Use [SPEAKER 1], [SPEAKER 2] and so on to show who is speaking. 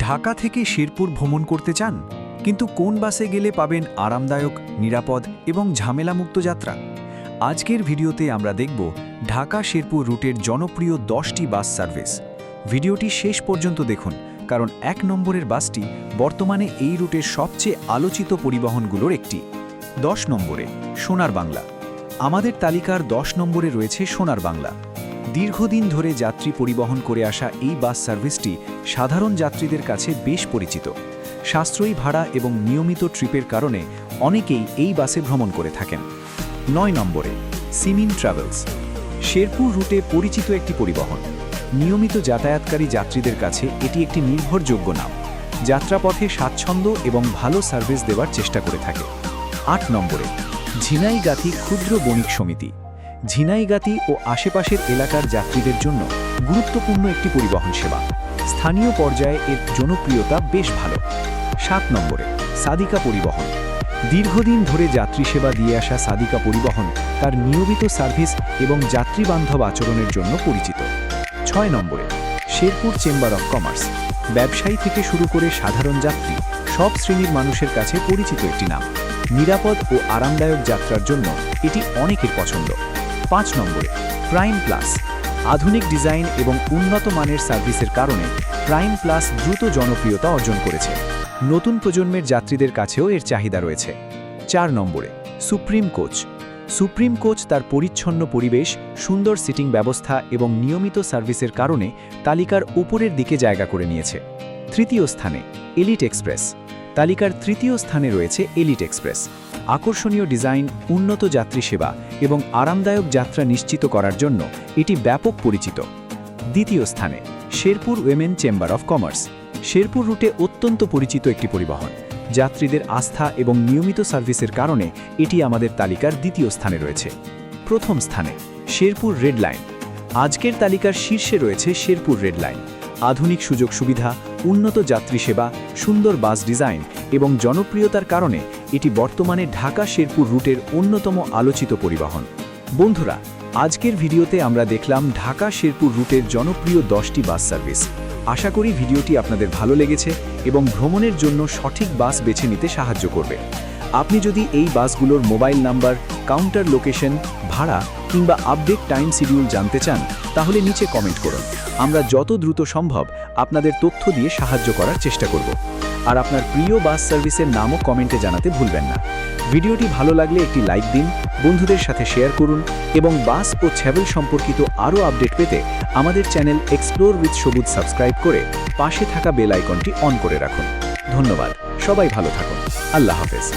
[SPEAKER 1] ঢাকা থেকে শেরপুর ভ্রমণ করতে চান, কিন্তু কোন বাসে গেলে পাবেন আরামদায়ক, নিরাপদ এবং ঝামেলামুক্ত যাত্রা? আজকের ভিডিওতে আমরা দেখব ঢাকা শেরপুর রুটের জনপ্রিয় 10টি বাস সার্ভিস। ভিডিওটি শেষ পর্যন্ত দেখুন, কারণ 1 নম্বরের বাসটি বর্তমানে এই রুটের সবচেয়ে আলোচিত পরিবহনগুলোর একটি। 10 নম্বরে সোনার বাংলা। আমাদের তালিকার 10 নম্বরে রয়েছে সোনার বাংলা। দীর্ঘদিন ধরে যাত্রী পরিবহন করে আসা এই বাস সার্ভিসটি সাধারণ যাত্রীদের কাছে বেশ পরিচিত। সাশ্রয়ী ভাড়া এবং নিয়মিত ট্রিপের কারণে অনেকেই এই বাসে ভ্রমণ করে থাকেন। 9 নম্বরে সিমিন ট্রাভেলস। শেরপুর রুটে পরিচিত একটি পরিবহন। নিয়মিত যাতায়াতকারী যাত্রীদের কাছে এটি একটি নির্ভরযোগ্য নাম। যাত্রাপথে স্বাচ্ছন্দ্য এবং ভালো সার্ভিস দেওয়ার চেষ্টা করে থাকে। 8 নম্বরে ঝিনাইগাতি ক্ষুদ্র বণিক সমিতি। ঝিনাইগাতি ও আশেপাশের এলাকার যাত্রীদের জন্য গুরুত্বপূর্ণ একটি পরিবহন সেবা। স্থানীয় পর্যায়ে এর জনপ্রিয়তা বেশ ভালো। 7 নম্বরে সাদিকা পরিবহন। দীর্ঘদিন ধরে যাত্রী সেবা দিয়ে আসা সাদিকা পরিবহন তার নিয়মিত সার্ভিস এবং যাত্রীবান্ধব আচরণের জন্য পরিচিত। 6 নম্বরে শেরপুর চেম্বার অফ কমার্স। ব্যবসায়ী থেকে শুরু করে সাধারণ যাত্রী সব শ্রেণীর মানুষের কাছে পরিচিত একটি নাম। নিরাপদ ও আরামদায়ক যাত্রার জন্য এটি অনেকের পছন্দ। 5 নম্বরে প্রাইম প্লাস। আধুনিক ডিজাইন এবং উন্নত মানের সার্ভিসের কারণে প্রাইম প্লাস দ্রুত জনপ্রিয়তা অর্জন করেছে। নতুন প্রজন্মের যাত্রীদের কাছেও এর চাহিদা রয়েছে। 4 নম্বরে সুপ্রিম কোচ। সুপ্রিম কোচ তার পরিচ্ছন্ন পরিবেশ, সুন্দর সিটিং ব্যবস্থা এবং নিয়মিত সার্ভিসের কারণে তালিকার উপরের দিকে জায়গা করে নিয়েছে। 3য় স্থানে এলিট এক্সপ্রেস। তালিকার 3য় স্থানে রয়েছে এলিট এক্সপ্রেস। আকর্ষণীয় ডিজাইন, উন্নত যাত্রী সেবা এবং আরামদায়ক যাত্রা নিশ্চিত করার জন্য এটি ব্যাপক পরিচিত। 2য় স্থানে Sherpur women chamber of commerce. Sherpur রুটে অত্যন্ত পরিচিত একটি পরিবহন। যাত্রীদের আস্থা এবং নিয়মিত সার্ভিসের কারণে এটি আমাদের তালিকার 2য় স্থানে রয়েছে। 1ম স্থানে শেরপুর রেড লাইন। আজকের তালিকার শীর্ষে রয়েছে শেরপুর রেড লাইন। আধুনিক সুযোগ সুবিধা, উন্নত যাত্রী সেবা, সুন্দর বাস ডিজাইন এবং জনপ্রিয়তার কারণে এটি বর্তমানে ঢাকা শেরপুর রুটের অন্যতম আলোচিত পরিবহন। বন্ধুরা, আজকের ভিডিওতে আমরা দেখলাম ঢাকা শেরপুর রুটের জনপ্রিয় 10টি বাস সার্ভিস। আশা করি ভিডিওটি আপনাদের ভালো লেগেছে এবং ভ্রমণের জন্য সঠিক বাস বেছে নিতে সাহায্য করবে। আপনি যদি এই বাসগুলোর মোবাইল নাম্বার, কাউন্টার লোকেশন, ভাড়া কিংবা আপডেট টাইম শিডিউল জানতে চান, তাহলে নিচে কমেন্ট করুন। আমরা যত দ্রুত সম্ভব আপনাদের তথ্য দিয়ে সাহায্য করার চেষ্টা করব। আর আপনার প্রিয় বাস সার্ভিসের নামও কমেন্টে জানাতে ভুলবেন না। ভিডিওটি ভালো লাগলে একটি লাইক দিন, বন্ধুদের সাথে শেয়ার করুন এবং বাস ও ট্রাভেল সম্পর্কিত আরও আপডেট পেতে আমাদের চ্যানেল এক্সপ্লোর উইথ সবুজ সাবস্ক্রাইব করে পাশে থাকা বেল আইকনটি অন করে রাখুন। ধন্যবাদ, সবাই ভালো থাকুন। আল্লাহ হাফেজ।